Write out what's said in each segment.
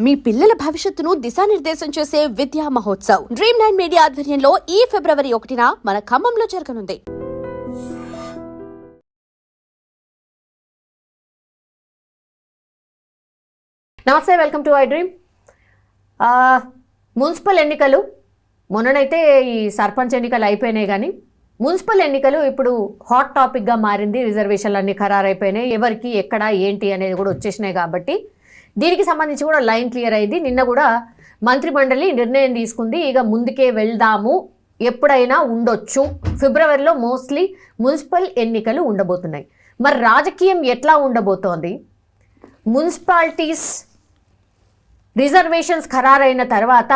మీ పిల్లల భవిష్యత్తును దిశానిర్దేశం చేసే విద్యా మహోత్సవ్ Dream9 మీడియా ఆధ్వర్యంలో ఈ ఫిబ్రవరి 1న మన ఖమ్మంలో జరగనుంది. నమస్తే, welcome to I dream. Municipal ఎన్నికలు మొన్ననైతే ఈ సర్పంచ్ ఎన్నికలు అయిపోయినాయి, కానీ మున్సిపల్ ఎన్నికలు ఇప్పుడు హాట్ టాపిక్గా మారింది. రిజర్వేషన్లు అన్నీ ఖరారైపోయినాయి, ఎవరికి ఎక్కడ ఏంటి అనేది కూడా వచ్చేసినాయి. కాబట్టి దీనికి సంబంధించి కూడా లైన్ క్లియర్ అయింది. నిన్న కూడా మంత్రిమండలి నిర్ణయం తీసుకుంది, ఇక ముందుకే వెళ్దాము, ఎప్పుడైనా ఉండొచ్చు, ఫిబ్రవరిలో మోస్ట్లీ మున్సిపల్ ఎన్నికలు ఉండబోతున్నాయి. మరి రాజకీయం ఎట్లా ఉండబోతోంది, మున్సిపాలిటీస్ రిజర్వేషన్స్ ఖరారైన తర్వాత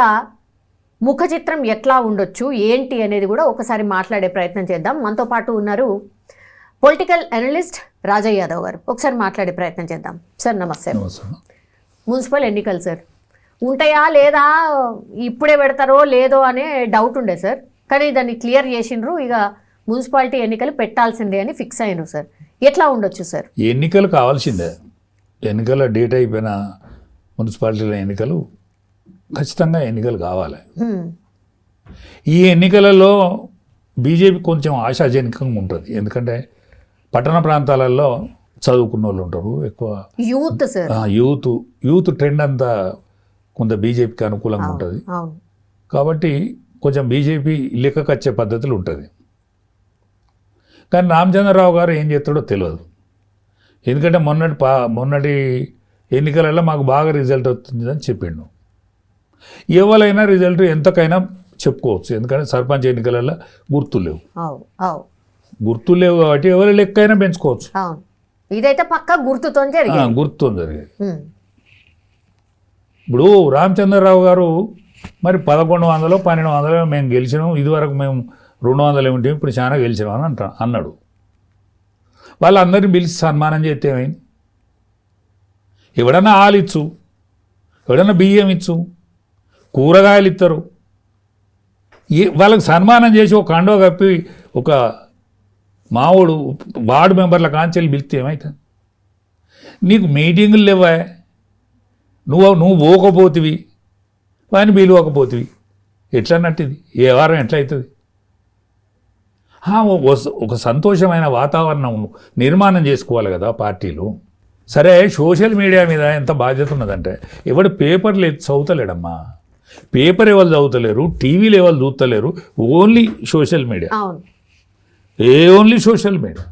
ముఖ చిత్రం ఎట్లా ఉండొచ్చు ఏంటి అనేది కూడా ఒకసారి మాట్లాడే ప్రయత్నం చేద్దాం. మనతో పాటు ఉన్నారు పొలిటికల్ అనలిస్ట్ రాజయ్య యాదవ్ గారు. ఒకసారి మాట్లాడే ప్రయత్నం చేద్దాం. సార్ నమస్తే. మున్సిపల్ ఎన్నికలు సార్ ఉంటాయా లేదా, ఇప్పుడే పెడతారో లేదో అనే డౌట్ ఉండే సార్, కానీ దాన్ని క్లియర్ చేసిండ్రు, ఇక మున్సిపాలిటీ ఎన్నికలు పెట్టాల్సిందే అని ఫిక్స్ అయినారు సార్. ఎట్లా ఉండొచ్చు సార్? ఎన్నికలు కావాల్సిందే, ఎన్నికల డేట్ అయిపోయిన మున్సిపాలిటీల ఎన్నికలు ఖచ్చితంగా ఎన్నికలు కావాలి. ఈ ఎన్నికలలో బీజేపీ కొంచెం ఆశాజనకంగా ఉంటుంది, ఎందుకంటే పట్టణ ప్రాంతాలలో చదువుకున్న వాళ్ళు ఉంటారు ఎక్కువ, యూత్ సార్, యూత్ ట్రెండ్ అంతా కొంత బీజేపీకి అనుకూలంగా ఉంటుంది. కాబట్టి కొంచెం బీజేపీ లెక్కకొచ్చే పద్ధతులు ఉంటుంది. కానీ రామచంద్రరావు గారు ఏం చేస్తాడో తెలియదు, ఎందుకంటే మొన్నటి ఎన్నికలలో మాకు బాగా రిజల్ట్ వస్తుందని చెప్పిండు. ఎవరైనా రిజల్ట్ ఎంతకైనా చెప్పుకోవచ్చు, ఎందుకంటే సర్పంచ్ ఎన్నికలలో గుర్తులు లేవు కాబట్టి ఎవరి లెక్కైనా పెంచుకోవచ్చు. ఇదైతే పక్కా గుర్తుతో జరిగేది. ఇప్పుడు రామచంద్రరావు గారు మరి 1100 1200 మేము గెలిచినాం, ఇదివరకు మేము 200 ఏమిటి, ఇప్పుడు చాలా గెలిచినాం అని అన్నాడు. వాళ్ళందరినీ పిలిచి సన్మానం చేస్తే ఏమైంది? ఎవడన్నా ఆలు ఇచ్చు, ఎవడన్నా బియ్యం ఇచ్చు, కూరగాయలు ఇస్తారు, వాళ్ళకి సన్మానం చేసి ఒక కండో కప్పి ఒక మావోడు వార్డు మెంబర్ల కాంచెలు పిలిస్తే ఏమవుతుంది? నీకు మీటింగులు లేవా, నువ్వు పోకపోతివి, వాడిని పిలువకపోతివి, ఎట్లన్నట్టుది? ఏ వారం ఎట్లయితుంది? ఒక సంతోషమైన వాతావరణం నిర్మాణం చేసుకోవాలి కదా పార్టీలు. సరే, సోషల్ మీడియా మీద ఎంత బాధ్యత ఉన్నదంటే, ఎవడు పేపర్లు చదువుతలేడమ్మా, పేపర్ ఎవరు చదువుతలేరు, టీవీలు ఎవరు చూస్తలేరు, only social media, only social media.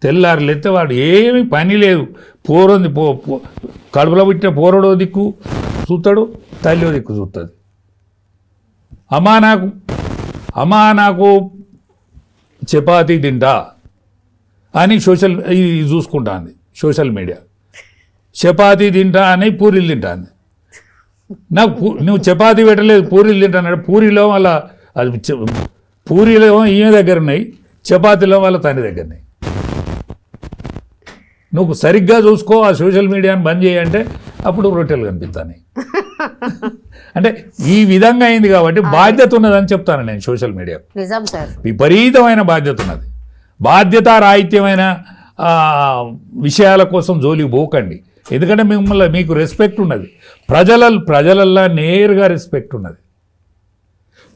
తెల్లారులెత్తే వాడు ఏమి పని లేదు, పోరుంది కడుపులో పుట్టిన పోరడో దిక్కు చూస్తాడు, తల్లిో దిక్కు చూస్తుంది. అమ్మా నాకు చపాతీ తింటా అని ఇది చూసుకుంటుంది సోషల్ మీడియా. చపాతీ తింటా అని పూరీలు తింటాను. నువ్వు చపాతీ పెట్టలేదు పూరీలు తింటాను, పూరీలో వాళ్ళ అది పూరీలో ఈమె దగ్గర ఉన్నాయి, చపాతీలో వాళ్ళ తండ్రి దగ్గర ఉన్నాయి. నువ్వు సరిగ్గా చూసుకో, ఆ సోషల్ మీడియాని బంద్ చేయంటే అప్పుడు రొట్టెలు కనిపిస్తాను. అంటే ఈ విధంగా అయింది కాబట్టి బాధ్యత ఉన్నదని చెప్తాను నేను. సోషల్ మీడియా విపరీతమైన బాధ్యత ఉన్నది. బాధ్యతారాహిత్యమైన విషయాల కోసం జోలికి పోకండి, ఎందుకంటే మీకు రెస్పెక్ట్ ఉన్నది, ప్రజలల్లా నేరుగా రెస్పెక్ట్ ఉన్నది.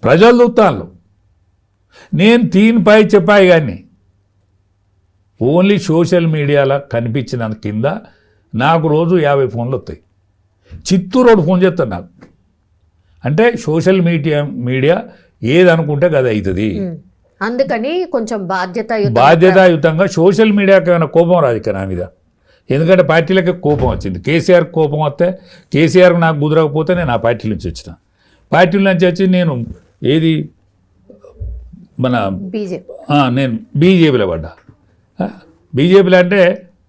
ప్రజలు చూస్తాను, నేను తీన్పై చెప్పాయి, కానీ ఓన్లీ సోషల్ మీడియాలో కనిపించిన కింద నాకు రోజు 50 ఫోన్లు వస్తాయి. చిత్తూరు ఫోన్ చేస్తాను నాకు. అంటే సోషల్ మీడియా ఏదనుకుంటే అది అవుతుంది. అందుకని కొంచెం బాధ్యతాయుతంగా సోషల్ మీడియాకి ఏమైనా కోపం రాదు నా మీద, ఎందుకంటే పార్టీలకి కోపం వచ్చింది. కేసీఆర్ కోపం వస్తే, కేసీఆర్ నాకు కుదరకపోతే నేను ఆ పార్టీ నుంచి వచ్చిన. పార్టీల నుంచి వచ్చి నేను నేను బీజేపీలో పడ్డా. బీజేపీలో అంటే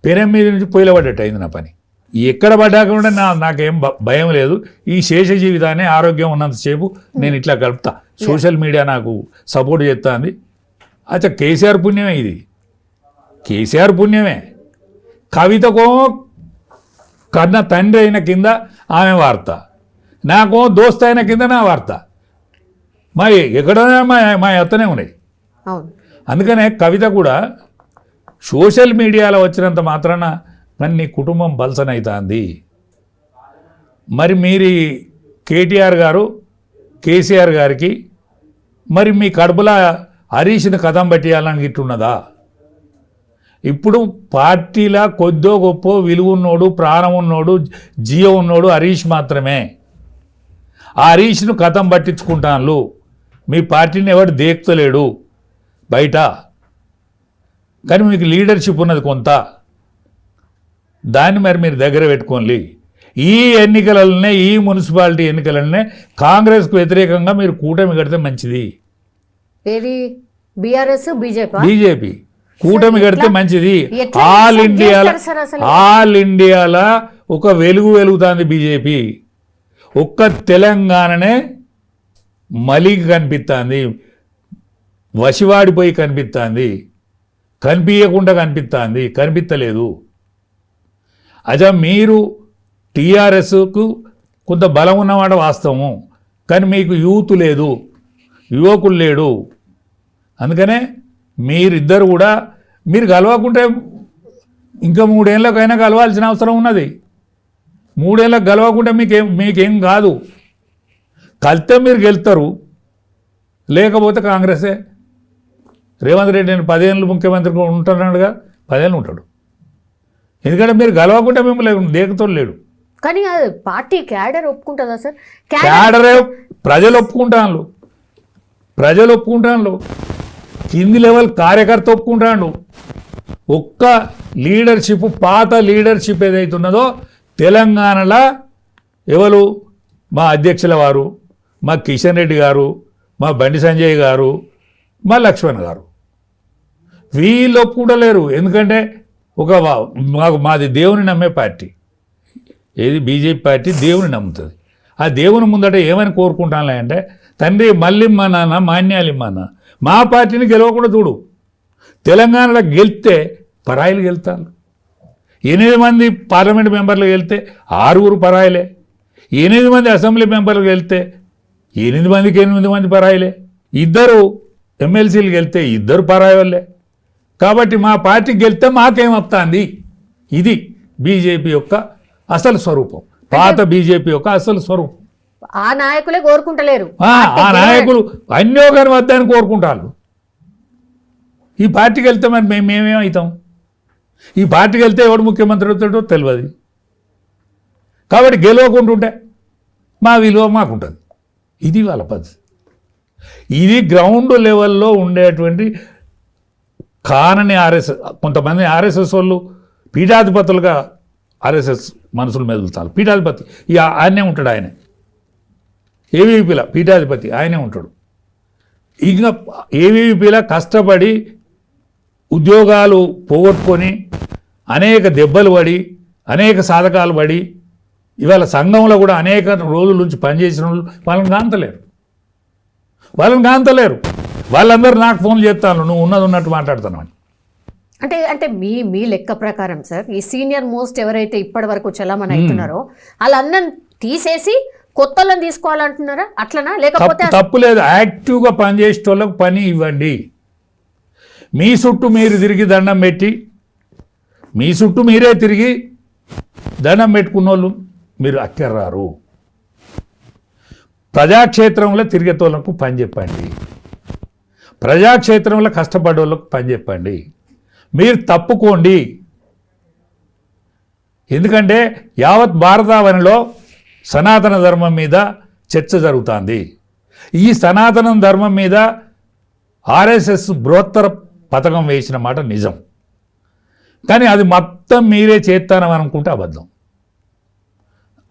పెనం మీద నుంచి పొయ్యిలో పడ్డట్టు అయింది నా పని. ఎక్కడ పడ్డాక కూడా నాకేం భయం లేదు. ఈ శేష జీవితాన్ని ఆరోగ్యం ఉన్నంతసేపు నేను ఇట్లా గడుపుతా. సోషల్ మీడియా నాకు సపోర్ట్ చేస్తుంది. అచ్చా, కేసీఆర్ పుణ్యమే ఇది, కేసీఆర్ పుణ్యమే. కవితకో కన్న తండ్రి అయిన కింద ఆమె వార్త, నాకో దోస్త్ అయిన కింద నా వార్త. ఎక్కడైనా మా అత్తనే ఉన్నాయి. అందుకనే కవిత కూడా సోషల్ మీడియాలో వచ్చినంత మాత్రాన నీ కుటుంబం బల్సనవుతుంది, మరి మీరు కేటీఆర్ గారు కేసీఆర్ గారికి మరి మీ కడుపులో హరీష్ని కథం పట్టియాలని గిట్టున్నదా? ఇప్పుడు పార్టీలా కొద్దో గొప్ప విలువ ఉన్నోడు, ప్రాణం ఉన్నోడు, జీవం ఉన్నోడు హరీష్ మాత్రమే. ఆ హరీష్ను కథం పట్టించుకుంటాను. మీ పార్టీని ఎవడు దేక్తలేడు బయట, కానీ మీకు లీడర్షిప్ ఉన్నది కొంత, దాన్ని మరి మీరు దగ్గర పెట్టుకోండి. ఈ ఎన్నికలనే, ఈ మున్సిపాలిటీ ఎన్నికలనే కాంగ్రెస్కు వ్యతిరేకంగా మీరు కూటమి కడితే మంచిది. ఏది బీఆర్ఎస్ బీజేపీ కూటమి కడితే మంచిది. ఆల్ ఇండియాలో ఒక వెలుగుతుంది బీజేపీ. ఒక్క తెలంగాణనే మలిగి కనిపిస్తుంది, వశివాడిపోయి కనిపిస్తుంది, కనిపించకుండా కనిపిస్తుంది, కనిపించలేదు. అజా మీరు టీఆర్ఎస్కు కొంత బలం ఉన్నమాట వాస్తవము, కానీ మీకు యూత్ లేదు, యువకులు లేడు. అందుకనే మీరిద్దరు కూడా మీరు కలవకుంటే ఇంకా 3 ఏళ్ళకైనా కలవాల్సిన అవసరం ఉన్నది. 3 ఏళ్ళకు కలవకుంటే మీకేం కాదు. కలిస్తే మీరు గెలుస్తారు, లేకపోతే కాంగ్రెసే. రేవంత్ రెడ్డి నేను 10 ఏళ్ళు ముఖ్యమంత్రి ఉంటున్నాడుగా, 10 ఏళ్ళు ఉంటాడు. ఎందుకంటే మీరు కలవకుంటే మిమ్మల్ని దేకుతో లేడు. కానీ పార్టీ క్యాడర్ ఒప్పుకుంటుందా సార్? క్యాడరే ప్రజలు ఒప్పుకుంటాను, కింది లెవెల్ కార్యకర్త ఒప్పుకుంటాడు. ఒక్క లీడర్షిప్, పాత లీడర్షిప్ ఏదైతే ఉన్నదో తెలంగాణలో ఎవరు, మా అధ్యక్షుల వారు, మా కిషన్ రెడ్డి గారు, మా బండి సంజయ్ గారు, మా లక్ష్మణ్ గారు, వీళ్ళు ఒప్పుకుంటలేరు. ఎందుకంటే మాది దేవుని నమ్మే పార్టీ. ఏది బీజేపీ పార్టీ దేవుని నమ్ముతుంది. ఆ దేవుని ముందట ఏమని కోరుకుంటానులే అంటే, తండ్రి మళ్ళిమ్మా నాన్న, మాన్యాలిమ్మా నాన్న, మా పార్టీని గెలవకుండా చూడు. తెలంగాణలో గెలిస్తే పరాయిలు గెలుతారు. 8 మంది పార్లమెంట్ మెంబర్లు గెలితే 6 పరాయిలే. 8 మంది అసెంబ్లీ మెంబర్లు గెలితే 8 మందికి 8 మంది పరాయిలే. 2 ఎమ్మెల్సీలు గెలితే 2 పరాయి వాళ్ళే. కాబట్టి మా పార్టీ గెలిస్తే మాకేమవుతుంది? ఇది బీజేపీ యొక్క అసలు స్వరూపం, పాత బీజేపీ యొక్క అసలు స్వరూపం. ఆ నాయకులే కోరుకుంటలేరు. ఆ నాయకులు అన్యోగాని వద్దని కోరుకుంటారు. ఈ పార్టీకి వెళ్తే మరి మేమేమవుతాం? ఈ పార్టీకి వెళ్తే ఎవడు ముఖ్యమంత్రి అవుతాడో తెలియదు. కాబట్టి గెలవకుంటుంటే మా విలువ మాకుంటుంది. ఇది వాళ్ళ పద్ధతి. ఇది గ్రౌండ్ లెవెల్లో ఉండేటువంటి కానని ఆర్ఎస్ఎస్, కొంతమంది ఆర్ఎస్ఎస్ వాళ్ళు పీఠాధిపతులుగా ఆర్ఎస్ఎస్ మనుషులు మెదులుతారు. పీఠాధిపతి ఆయనే ఉంటాడు, ఆయనే ఏవీపీల పీఠాధిపతి ఆయనే ఉంటాడు. ఇంకా ఏవీపీల కష్టపడి ఉద్యోగాలు పోగొట్టుకొని అనేక దెబ్బలు పడి అనేక సాధకాలు పడి ఇవాళ సంఘంలో కూడా అనేక రోజుల నుంచి పనిచేసిన వాళ్ళని కాంతలేరు. వాళ్ళందరూ నాకు ఫోన్లు చేస్తాను, నువ్వు ఉన్నది ఉన్నట్టు మాట్లాడుతున్నావు అని. అంటే మీ లెక్క ప్రకారం సార్, ఈ సీనియర్ మోస్ట్ ఎవరైతే ఇప్పటి వరకు చలామణి అవుతున్నారో వాళ్ళందరిని తీసేసి కొత్తలను తీసుకోవాలంటున్నారా? అట్లనా? లేకపోతే తప్పు లేదు. యాక్టివ్గా పనిచేసే వాళ్ళకు పని ఇవ్వండి. మీ చుట్టూ మీరు తిరిగి దండం పెట్టి, మీ చుట్టూ మీరే తిరిగి దండం పెట్టుకున్న వాళ్ళు మీరు అక్కర్రారు. ప్రజాక్షేత్రంలో తిరిగేతోళ్ళకు పని చెప్పండి, ప్రజాక్షేత్రంలో కష్టపడే వాళ్ళకు పని చెప్పండి. మీరు తప్పుకోండి. ఎందుకంటే యావత్ భారతావనిలో సనాతన ధర్మం మీద చర్చ జరుగుతుంది. ఈ సనాతన ధర్మం మీద ఆర్ఎస్ఎస్ బృహత్తర పథకం వేసిన మాట నిజం, కానీ అది మొత్తం మీరే చేస్తానని అనుకుంటే అబద్ధం.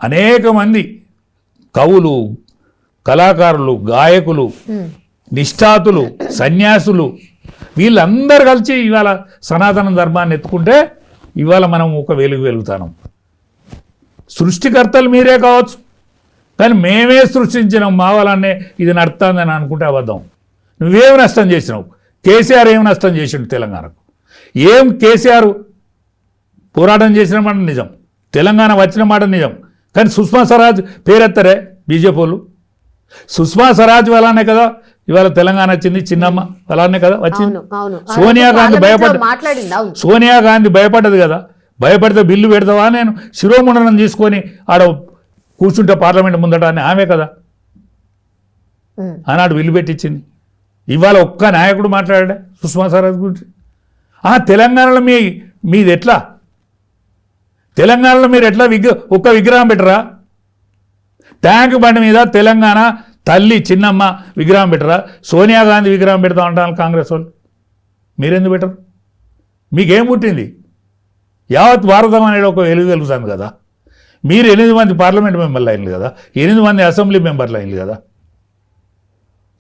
అనేక మంది కవులు, కళాకారులు, గాయకులు, నిష్ఠాతులు, సన్యాసులు వీళ్ళందరూ కలిసి ఇవాళ సనాతన ధర్మాన్ని ఎత్తుకుంటే ఇవాళ మనం ఒక వెలుగుతాం. సృష్టికర్తలు మీరే కావచ్చు, కానీ మేమే సృష్టించినాం, మా వాళ్ళనే ఇది నడుతుందని అనుకుంటే అబద్ధం. నువ్వేం నష్టం చేసినావు? కేసీఆర్ ఏం నష్టం చేసిండు తెలంగాణకు? ఏం కేసీఆర్ పోరాటం చేసిన మాట నిజం, తెలంగాణ వచ్చిన మాట నిజం, కానీ సుష్మా స్వరాజ్ పేరెత్తరే బీజేపీ వాళ్ళు. సుష్మా స్వరాజ్ అలానే కదా ఇవాళ తెలంగాణ వచ్చింది, చిన్నమ్మ అలానే కదా వచ్చింది. సోనియా గాంధీ భయపడ్డది కదా, భయపడితే బిల్లు పెడతావా, నేను శిరోముండనం తీసుకొని ఆడ కూర్చుంటే పార్లమెంట్ ముందట అని ఆమె కదా ఉమ్. ఆనాడు విల్లు పెట్టించింది. ఇవాళ ఒక్క నాయకుడు మాట్లాడా సుష్మా స్వరాజ్ గురించి? తెలంగాణలో మీది ఎట్లా? తెలంగాణలో మీరు ఎట్లా ఒక్క విగ్రహం పెట్టరా? ట్యాంక్ బండి మీద తెలంగాణ తల్లి చిన్నమ్మ విగ్రహం పెట్టరా? సోనియా గాంధీ విగ్రహం పెడతా ఉంటాను కాంగ్రెస్ వాళ్ళు. మీరెందుకు పెట్టరు? మీకేం పుట్టింది? యావత్ భారతం అనేది ఒక వెలుగుతాను కదా. మీరు 8 మంది పార్లమెంట్ మెంబర్లు అయింది కదా, 8 మంది అసెంబ్లీ మెంబర్లు అయింది కదా.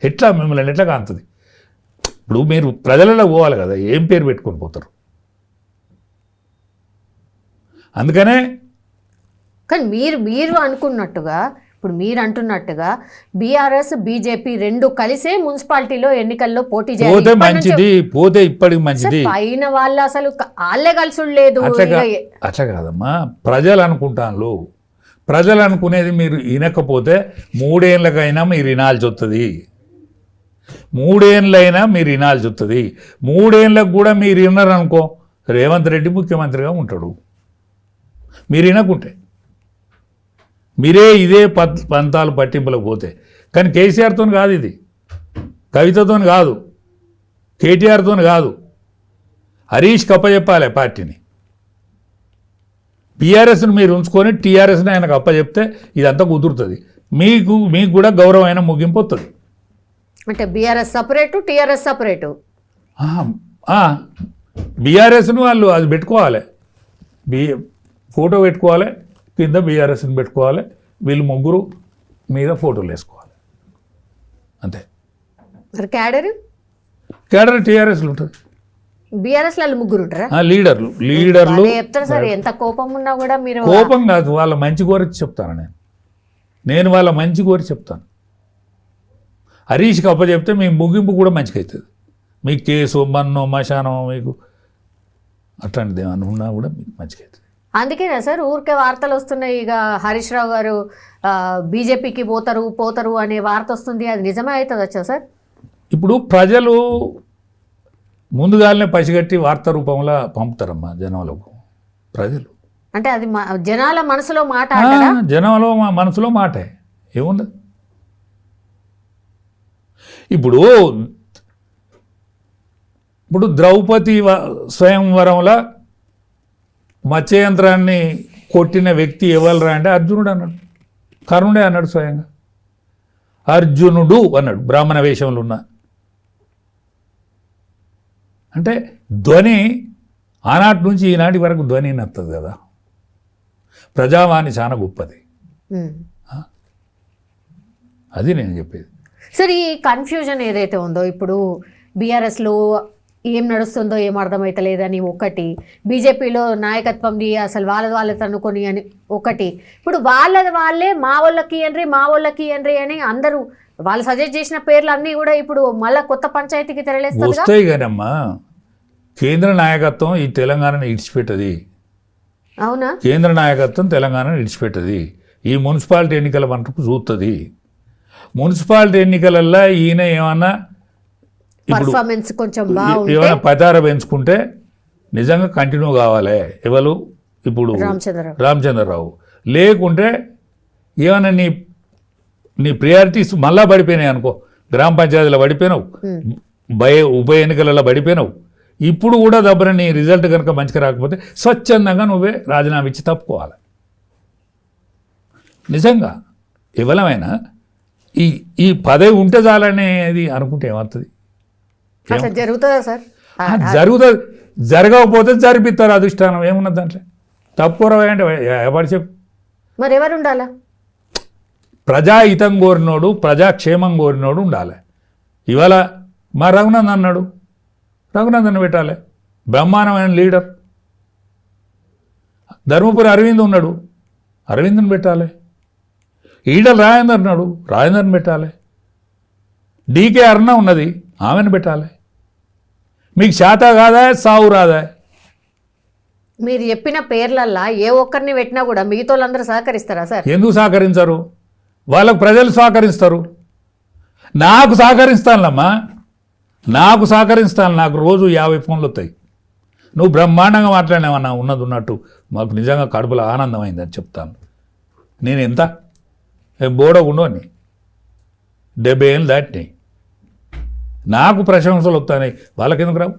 ఎట్లా మిమ్మల్ని ఎట్లా కాంతుంది? ఇప్పుడు మీరు ప్రజలలో పోవాలి కదా, ఏం పేరు పెట్టుకొని పోతారు? అందుకనే కానీ మీరు అనుకున్నట్టుగా, ఇప్పుడు మీరు అంటున్నట్టుగా బీఆర్ఎస్ బీజేపీ రెండు కలిసే మున్సిపాలిటీలో ఎన్నికల్లో పోటీ చేయాలి. పోతే మంచిది, పోతే ఇప్పటికి మంచిది. పైన వాళ్ళు అసలు వాళ్ళే కలిసి లేదు. అట్లా కాదమ్మా, ప్రజలు అనుకుంటాను. ప్రజలు అనుకునేది మీరు వినకపోతే 3 ఏళ్ళకైనా మీరు వినాల్సి వస్తుంది. 3 ఏళ్ళైనా మీరు వినాల్సి వస్తుంది. 3 ఏళ్ళకు కూడా మీరు విన్నారనుకో, రేవంత్ రెడ్డి ముఖ్యమంత్రిగా ఉంటాడు. మీరు వినకుంటే మీరే ఇదే పంతాలు పట్టింపులకు పోతే. కానీ కేసీఆర్తో కాదు, ఇది కవితతో కాదు, కేటీఆర్తో కాదు, హరీష్కి అప్పచెప్పాలి పార్టీని. బీఆర్ఎస్ను మీరు ఉంచుకొని టీఆర్ఎస్ని ఆయనకు అప్పచెప్తే ఇదంతా కుదురుతుంది. మీకు కూడా గౌరవమైన ముగింపు వస్తుంది. అంటే బీఆర్ఎస్ సపరేటు, టీఆర్ఎస్ సపరేటు. బీఆర్ఎస్ను వాళ్ళు అది పెట్టుకోవాలి, ఫోటో పెట్టుకోవాలి, కింద బీఆర్ఎస్ని పెట్టుకోవాలి, వీళ్ళు ముగ్గురు మీద ఫోటోలు వేసుకోవాలి, అంతే. మరి క్యాడర్ టీఆర్ఎస్లు ఉంటుంది, బీఆర్ఎస్ వాళ్ళు ముగ్గురు ఉంటారా? లీడర్లు చెప్తారు సార్. ఎంత కోపం ఉన్నా కూడా మీరు. కోపం కాదు, వాళ్ళ మంచి కోరి చెప్తాను నేను వాళ్ళ మంచి కోరి చెప్తాను. హరీష్కి అప్పచెప్తే మీ ముగింపు కూడా మంచిగా అవుతుంది. మీకు కేసు మన్నో మశానం మీకు అట్లాంటిది ఏమన్నా ఉన్నా కూడా మీకు మంచిగా అవుతుంది. అందుకేనా సార్ ఊరికే వార్తలు వస్తున్నాయి, ఇక హరీష్ రావు గారు బీజేపీకి పోతారు అనే వార్త వస్తుంది, అది నిజమే అవుతుంది వచ్చా సార్? ఇప్పుడు ప్రజలు ముందుగానే పసిగట్టి వార్తా రూపంలో పంపుతారమ్మా జనాలకు. ప్రజలు అంటే అది జనాల మనసులో మాట, జనంలో మనసులో మాటే ఏముండదు. ఇప్పుడు ద్రౌపది స్వయంవరంలో మత్స్యయంత్రాన్ని కొట్టిన వ్యక్తి ఎవరురా అంటే అర్జునుడు అన్నాడు, కర్ణుడే అన్నాడు స్వయంగా. అర్జునుడు అన్నాడు బ్రాహ్మణ వేషంలో ఉన్న. అంటే ధ్వని ఆనాటి నుంచి ఈనాటి వరకు ధ్వని నత్తది కదా. ప్రజావాణి చాలా గొప్పది, అది నేను చెప్పేది. సరే, ఈ కన్ఫ్యూజన్ ఏదైతే ఉందో ఇప్పుడు బీఆర్ఎస్లో ఏం నడుస్తుందో ఏం అర్థమవుతలేదని ఒకటి, బీజేపీలో నాయకత్వంది అసలు వాళ్ళ తనుకొని అని ఒకటి, ఇప్పుడు వాళ్ళే మా వాళ్ళకి అని అందరూ వాళ్ళు సజెస్ట్ చేసిన పేర్లు అన్నీ కూడా ఇప్పుడు మళ్ళీ కొత్త పంచాయతీకి వస్తాయి. కానమ్మా, కేంద్ర నాయకత్వం ఈ తెలంగాణను ఇడిచిపెట్టది. అవునా? కేంద్ర నాయకత్వం తెలంగాణను ఇడిచిపెట్టది. ఈ మున్సిపాలిటీ ఎన్నికల వరకు చూస్తుంది. మున్సిపాలిటీ ఎన్నికలల్లో ఈయన ఏమన్నా ఇప్పుడు ఏమైనా పతార పెంచుకుంటే నిజంగా కంటిన్యూ కావాలి. ఎవరు ఇప్పుడు రామచంద్రరావు లేకుంటే ఏమైనా నీ ప్రియారిటీస్ మళ్ళా పడిపోయినాయి అనుకో. గ్రామ పంచాయతీలో పడిపోయినావు, ఉప ఎన్నికలలో పడిపోయినావు. ఇప్పుడు కూడా దబ్బర నీ రిజల్ట్ కనుక మంచిగా రాకపోతే స్వచ్ఛందంగా నువ్వే రాజీనామా ఇచ్చి తప్పుకోవాలి. నిజంగా ఎవరమైనా ఈ పదవి ఉంటే చాలనేది అనుకుంటే ఏమవుతుంది? జరుగుతుందా సార్? జరుగుతుంది. జరగకపోతే జరిపిస్తారు అధిష్టానం. ఏమున్నది దాంట్లో? తప్పుకోరవా అంటే ఎవరు చెప్పు. మరి ఎవరు ఉండాలా? ప్రజాహితం కోరినోడు, ప్రజాక్షేమం కోరినోడు ఉండాలి. ఇవాళ మా రఘునందన్ అన్నాడు, రఘునందన్ పెట్టాలి, బ్రహ్మాండమైన లీడర్. ధర్మపురి అరవింద్ ఉన్నాడు, అరవింద్ని పెట్టాలి. ఈడల రాజేందర్ అన్నాడు, రాజేందర్ని పెట్టాలి. డీకే అరుణ ఉన్నది, ఆమెను పెట్టాలి. మీకు శాత కాదా, సావు రాదా? మీరు చెప్పిన పేర్లల్లా ఏ ఒక్కరిని పెట్టినా కూడా మిగతా వాళ్ళందరూ సహకరిస్తారా సార్? ఎందుకు సహకరించరు? వాళ్ళకు ప్రజలు సహకరిస్తారు. నాకు సహకరిస్తానులమ్మా, నాకు సహకరిస్తాను. నాకు రోజు 50 ఫోన్లు వస్తాయి. నువ్వు బ్రహ్మాండంగా మాట్లాడినావన్నా, ఉన్నది ఉన్నట్టు మాకు నిజంగా కడుపులో ఆనందమైందని చెప్తాను. నేను ఎంత బోడగుండు అని 70 ఏళ్ళు దాటినాయి. నాకు ప్రశంసలు వస్తాయి, వాళ్ళకెందుకు రావు?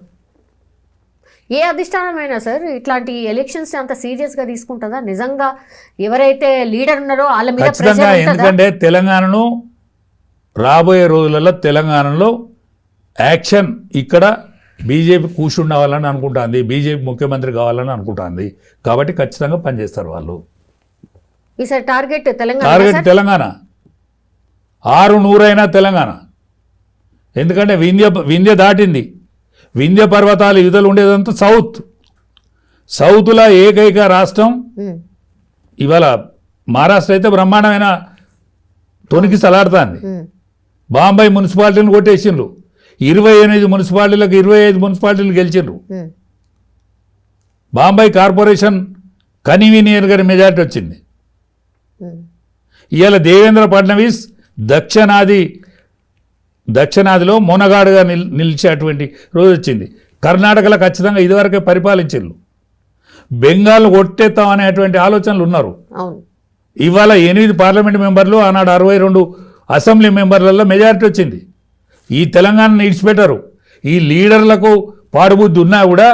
ఏ అధిష్టానమైనా సార్ ఇట్లాంటి ఎలక్షన్స్ అంత సీరియస్గా తీసుకుంటుందా? నిజంగా ఎవరైతే లీడర్ ఉన్నారో వాళ్ళ మీద ఖచ్చితంగా. ప్రెషర్ ఉంటుందా? ఎందుకంటే తెలంగాణను రాబోయే రోజులలో తెలంగాణలో యాక్షన్ ఇక్కడ బీజేపీ కూర్చుండవాలని అనుకుంటుంది, బీజేపీ ముఖ్యమంత్రి కావాలని అనుకుంటుంది. కాబట్టి ఖచ్చితంగా పనిచేస్తారు వాళ్ళు. ఈసారి target Telangana target sir? Telangana 600 Telangana. ఎందుకంటే వింధ్య దాటింది. వింధ్య పర్వతాలు యుధలు ఉండేదంతా సౌత్లో ఏకైక రాష్ట్రం ఇవాళ మహారాష్ట్ర అయితే బ్రహ్మాండమైన తొనికి సలాడుతుంది. బాంబే మున్సిపాలిటీని కొట్టేసిండ్రు. 28 మున్సిపాలిటీలకు 25 మున్సిపాలిటీలు గెలిచిండ్రు. బాంబే కార్పొరేషన్ కన్వీనియర్ గారి మెజార్టీ వచ్చింది. ఇవాళ దేవేంద్ర ఫడ్నవీస్ దక్షిణాదిలో మొనగాడుగా నిలిచేటువంటి రోజు వచ్చింది. కర్ణాటకలో ఖచ్చితంగా ఇదివరకే పరిపాలించారు. బెంగాల్ కొట్టేస్తాం అనేటువంటి ఆలోచనలు ఉన్నారు. ఇవాళ 8 పార్లమెంట్ మెంబర్లు, ఆనాడు 62 అసెంబ్లీ మెంబర్లలో మెజారిటీ వచ్చింది. ఈ తెలంగాణను ఇడిచిపెట్టారు. ఈ లీడర్లకు పాడుబుద్ధి ఉన్నా కూడా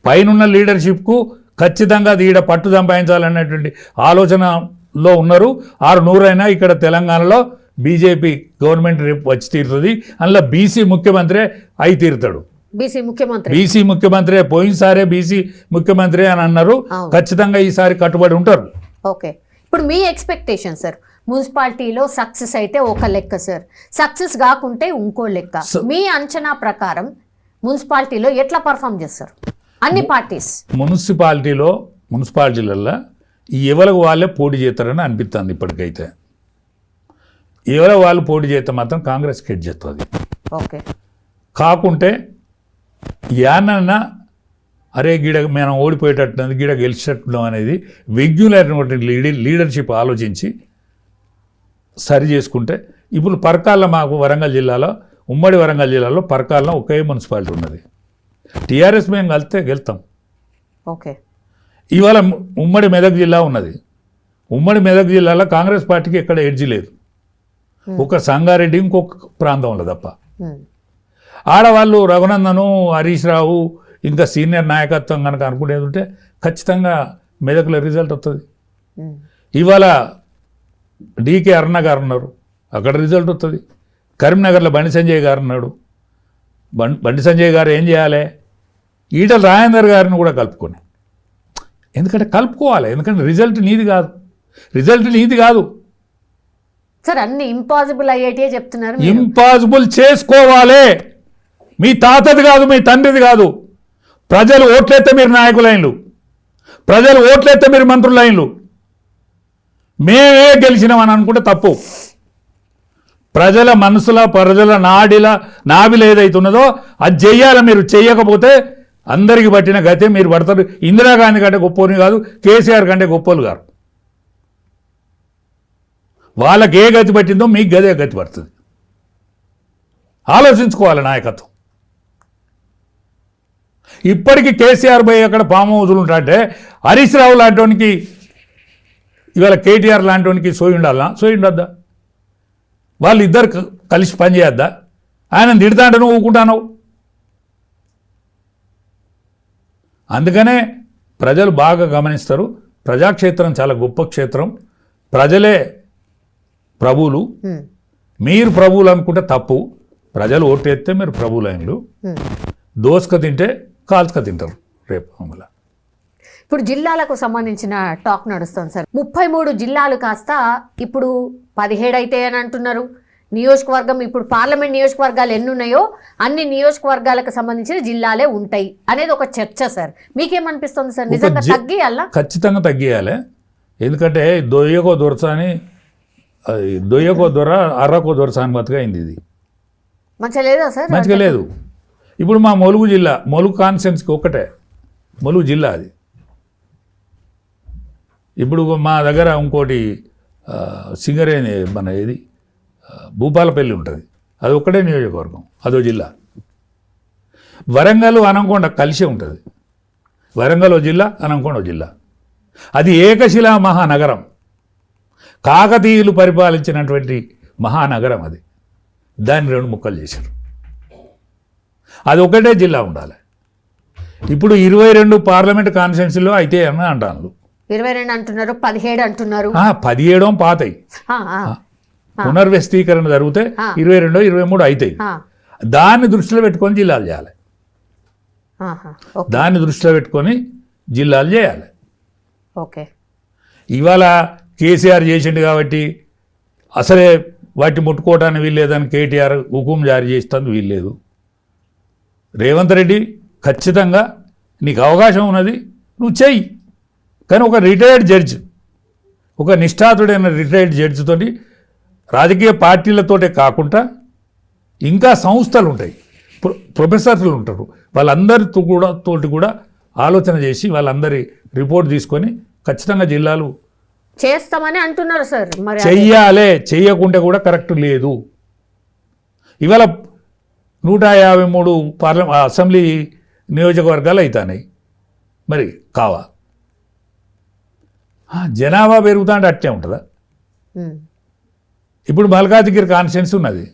పైనున్న లీడర్షిప్కు ఖచ్చితంగా ఈడ పట్టు సంపాదించాలనేటువంటి ఆలోచనలో ఉన్నారు. 600 ఇక్కడ తెలంగాణలో బీజేపీ గవర్నమెంట్ రేపు వచ్చి తీరుతుంది. అందులో బీసీ ముఖ్యమంత్రి అయి తీరుతాడు. బీసీ ముఖ్యమంత్రి పోయినసారే బీసీ ముఖ్యమంత్రి అని అన్నారు. ఖచ్చితంగా ఈసారి కట్టుబడి ఉంటారు. ఓకే, ఇప్పుడు మీ ఎక్స్పెక్టేషన్ సార్, మున్సిపాలిటీలో సక్సెస్ అయితే ఒక లెక్క సార్, సక్సెస్ కాకుంటే ఇంకో లెక్క. మీ అంచనా ప్రకారం మున్సిపాలిటీలో ఎట్లా పర్ఫామ్ చేస్తారు అన్ని పార్టీస్? మున్సిపాలిటీలలో ఎవరికి వాళ్ళే పోటీ చేస్తారని అనిపిస్తుంది ఇప్పటికైతే. ఎవరో వాళ్ళు పోటీ చేస్తే మాత్రం కాంగ్రెస్ కెట్ చేస్తుంది. ఓకే, కాకుంటే యానన్నా అరే గీడ మనం ఓడిపోయేటట్టున్నది, గీడ గెలిచేటట్టున్నాం అనేది విజ్ఞులైనటువంటి లీడర్షిప్ ఆలోచించి సరి చేసుకుంటే. ఇప్పుడు పరకాల్లో మాకు వరంగల్ జిల్లాలో, ఉమ్మడి వరంగల్ జిల్లాలో పరకాల్లో ఒకే మున్సిపాలిటీ ఉన్నది. టీఆర్ఎస్ మేము కలిస్తే గెలుస్తాం. ఓకే, ఇవాళ ఉమ్మడి మెదక్ జిల్లా ఉన్నది. ఉమ్మడి మెదక్ జిల్లాలో కాంగ్రెస్ పార్టీకి ఎక్కడ ఎడ్జి లేదు. ఒక సంగారెడ్డి ఇంకొక ప్రాంతంలో తప్ప. ఆడవాళ్ళు రఘునందను, హరీష్ రావు ఇంకా సీనియర్ నాయకత్వం కనుక అనుకునేది ఉంటే ఖచ్చితంగా మెదక్లో రిజల్ట్ వస్తుంది. ఇవాళ డీకే అరుణ గారు ఉన్నారు, అక్కడ రిజల్ట్ వస్తుంది. కరీంనగర్లో బండి సంజయ్ గారు ఉన్నాడు. బండి సంజయ్ గారు ఏం చేయాలి? ఈటల రాజేందర్ గారిని కూడా కలుపుకొని, ఎందుకంటే కలుపుకోవాలి. ఎందుకంటే రిజల్ట్ నీది కాదు సార్. అన్ని ఇంపాసిబుల్ అయ్యేటే చెప్తున్నారు. ఇంపాసిబుల్ చేసుకోవాలి. మీ తాతది కాదు, మీ తండ్రిది కాదు. ప్రజలు ఓట్లయితే మీరు నాయకులైన్లు, ప్రజలు ఓట్లయితే మీరు మంత్రులైన్లు. మేమే గెలిచినామని అనుకుంటే తప్పు. ప్రజల మనసుల, ప్రజల నావిలో ఏదైతున్నదో అది చెయ్యాలి. మీరు చెయ్యకపోతే అందరికి పట్టిన గతే మీరు పడతారు. ఇందిరాగాంధీ కంటే గొప్పని కాదు, కేసీఆర్ కంటే గొప్పలు గారు. వాళ్ళకి ఏ గతి పట్టిందో మీకు గదే గతి పడుతుంది. ఆలోచించుకోవాలి నాయకత్వం. ఇప్పటికీ కేసీఆర్ పోయి అక్కడ ఫామ్ హౌజులు ఉంటాయంటే హరీష్ రావు లాంటివానికి, ఇవాళ కేటీఆర్ లాంటివానికి సోయి ఉండద్దా? వాళ్ళు ఇద్దరు కలిసి పనిచేయద్దా? ఆయన తిడతా అంటే నువ్వు ఊకుంటావు. అందుకనే ప్రజలు బాగా గమనిస్తారు. ప్రజాక్షేత్రం చాలా గొప్ప క్షేత్రం. ప్రజలే ప్రభువులు. మీరు ప్రభువులు అనుకుంటే తప్పు. ప్రజలు ఓటేస్తే మీరు ప్రభువులైనలు. దోసుక తింటే కాల్చుక తింటారు రేపు. ఇప్పుడు జిల్లాలకు సంబంధించిన టాక్ నడుస్తుంది సార్. 33 జిల్లాలు కాస్త ఇప్పుడు 17 అయితే అని అంటున్నారు. నియోజకవర్గం ఇప్పుడు పార్లమెంట్ నియోజకవర్గాలు ఎన్ని ఉన్నాయో అన్ని నియోజకవర్గాలకు సంబంధించిన జిల్లాలే ఉంటాయి అనేది ఒక చర్చ సార్. మీకేమనిపిస్తుంది సార్? నిజంగా తగ్గియాలా? ఖచ్చితంగా తగ్గియాలి. ఎందుకంటే దొయ్యకో దొర అర్రకో దొరసాని బతుగా అయింది. ఇది మంచిగా లేదా సార్? మంచిగా లేదు. ఇప్పుడు మా ములుగు జిల్లా, ములుగు కాన్స్టిట్యున్సీకి ఒకటే ములుగు జిల్లా అది. ఇప్పుడు మా దగ్గర ఇంకోటి సింగరేణి మన ఇది భూపాలపల్లి ఉంటుంది, అది ఒక్కటే నియోజకవర్గం, అదో జిల్లా. వరంగల్ అనంకొండ కలిసే ఉంటుంది. వరంగల్ ఓ జిల్లా, అనంకొండ ఓ జిల్లా. అది ఏకశిలా మహానగరం. కాకతీయులు పరిపాలించినటువంటి మహానగరం అది. దాన్ని 2 ముక్కలు చేశారు. అది ఒకటే జిల్లా ఉండాలి. ఇప్పుడు 22 పార్లమెంట్ కాన్స్టిట్యున్సీలో అయితే అని అంటాను. 22 అంటున్నారు, 17 అంటున్నారు. 17 పాతాయి, పునర్వ్యవస్థీకరణ జరిగితే 22, 23 అవుతాయి. దాన్ని దృష్టిలో పెట్టుకొని జిల్లాలు చేయాలి. దాన్ని దృష్టిలో పెట్టుకొని జిల్లాలు చేయాలి. ఓకే, ఇవాళ కేసీఆర్ చేసిండు కాబట్టి అసలే వాటిని ముట్టుకోవటానికి వీల్లేదని కేటీఆర్ హుకుం జారీ చేస్తుంది, వీల్లేదు. రేవంత్ రెడ్డి ఖచ్చితంగా నీకు అవకాశం ఉన్నది, నువ్వు చెయ్యి. కానీ ఒక రిటైర్డ్ జడ్జి, ఒక నిష్ఠాతుడైన రిటైర్డ్ జడ్జితోటి, రాజకీయ పార్టీలతోటే కాకుండా ఇంకా సంస్థలు ఉంటాయి, ప్రొఫెసర్లు ఉంటారు, వాళ్ళందరితో కూడా ఆలోచన చేసి వాళ్ళందరి రిపోర్ట్ తీసుకొని ఖచ్చితంగా జిల్లాలు చేస్తామని అంటున్నారు సార్. మరి చెయ్యాలే, చెయ్యకుంటే కూడా కరెక్ట్ లేదు. ఇవాళ 153 అసెంబ్లీ నియోజకవర్గాలు అవుతాయి, మరి కావా? జనాభా పెరుగుతా అంటే అట్లే ఉంటుందా? ఇప్పుడు మల్కాజిగిరి కాన్స్టిట్యున్సీ ఉన్నది,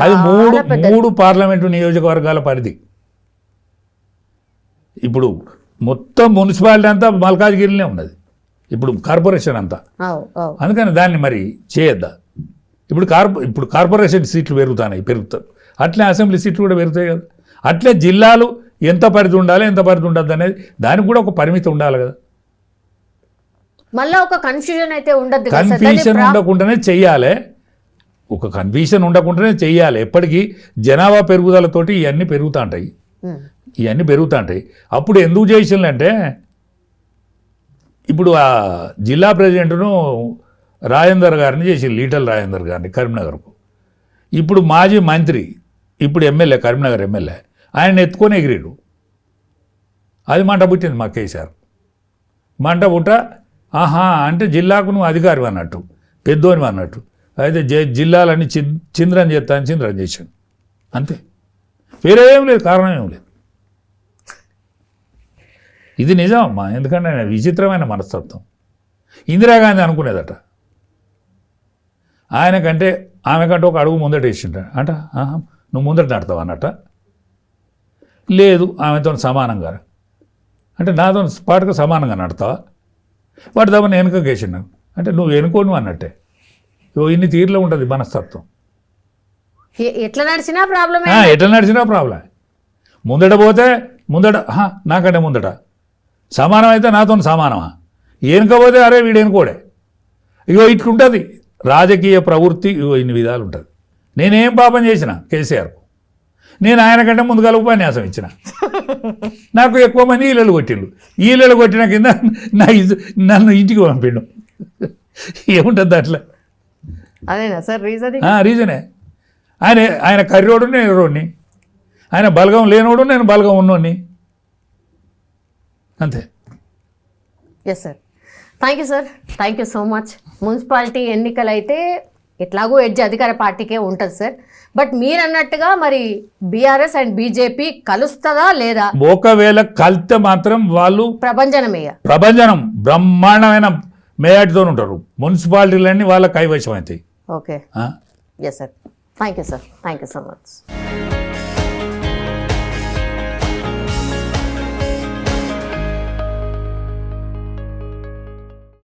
అది 3 పార్లమెంటు నియోజకవర్గాల పరిధి. ఇప్పుడు మొత్తం మున్సిపాలిటీ అంతా మల్కాజిగిరినే ఉన్నది, ఇప్పుడు కార్పొరేషన్ అంతా. అందుకని దాన్ని మరి చేయొద్దా? ఇప్పుడు కార్పొరేషన్ సీట్లు పెరుగుతారు, అట్లే అసెంబ్లీ సీట్లు కూడా పెరుగుతాయి కదా. అట్లే జిల్లాలు ఎంత పరిధి ఉండాలి, ఎంత పరిధి ఉండద్దు అనేది దానికి కూడా ఒక పరిమితి ఉండాలి కదా. మళ్ళీ ఒక కన్ఫ్యూజన్ అయితే ఉండదు. కన్ఫ్యూజన్ ఉండకుండానే చెయ్యాలి, ఒక కన్ఫ్యూజన్ ఉండకుండానే చెయ్యాలి. ఎప్పటికీ జనాభా పెరుగుదలతోటి ఇవన్నీ పెరుగుతూ ఉంటాయి. అప్పుడు ఎందుకు చేసిందంటే, ఇప్పుడు ఆ జిల్లా ప్రెసిడెంట్ను రాజేందర్ గారిని చేసి, ఈటల రాజేందర్ గారిని కరీంనగర్కు. ఇప్పుడు మాజీ మంత్రి, ఇప్పుడు ఎమ్మెల్యే, కరీంనగర్ ఎమ్మెల్యే, ఆయన ఎత్తుకొని ఎగిరేడు. అది మంట పుట్టింది మా కేసీఆర్. మంట పుట్ట అంటే జిల్లాకు నువ్వు అధికారి అన్నట్టు, పెద్దోని అన్నట్టు. అయితే జిల్లాలన్నీ చింద్రం చేశాడు, అంతే. వేరే ఏం లేదు, కారణం ఏం లేదు. ఇది నిజమమ్మా, ఎందుకంటే విచిత్రమైన మనస్తత్వం. ఇందిరాగాంధీ అనుకునేదట, ఆయనకంటే ఆమెకంటే ఒక అడుగు ముందట వేసిండ అంట. నువ్వు ముందట నడతావు అన్నట్ట. లేదు, ఆమెతో సమానంగా అంటే నాతో పాటుగా సమానంగా నడతావా? వాటి తప్ప నేను వెనుక వేసిండు అంటే నువ్వు వెనుకోను అన్నట్టే. ఇన్ని తీరులో ఉంటుంది మనస్తత్వం. ఎట్లా నడిచినా ప్రాబ్లమే. ముందట పోతే నాకంటే ముందట సమానం అయితే నాతో సమానమా? వెనుకపోతే అరే వీడు వెనుకోడే. ఇట్లుంటుంది రాజకీయ ప్రవృత్తి. ఇన్ని విధాలు ఉంటుంది. నేనేం పాపం చేసిన కేసీఆర్కు, నేను ఆయన కంటే ముందుగా ఉపన్యాసం ఇచ్చిన, నాకు ఎక్కువ మంది ఈలలు కొట్టిన కింద నన్ను ఇంటికి పంపిండు. ఏముంటుంది అట్లా? అదేనా సార్ రీజనే. ఆయన కర్రోడు, నేను ఎర్రోడిని. ఆయన బలగం లేనోడు, నేను బలగం ఉన్నోడిని, అంతే. Yes sir, thank you sir, thank you so much. Municipality ఎన్నికలు అయితే ఎట్లాగూ ఎడ్జ్ అధికార పార్టీకే ఉంటుంది సార్. బట్ మీరు అన్నట్టుగా మరి బీఆర్ఎస్ అండ్ బీజేపీ కలుస్తుందా లేదా? ఒకవేళ కలిస్తే మాత్రం వాళ్ళు ప్రభంజనం బ్రహ్మాండమైన మేయాటితో ఉంటారు. మున్సిపాలిటీలన్నీ వాళ్ళ కైవశం అవుతాయి. Okay, yes sir, thank you sir, thank you so much.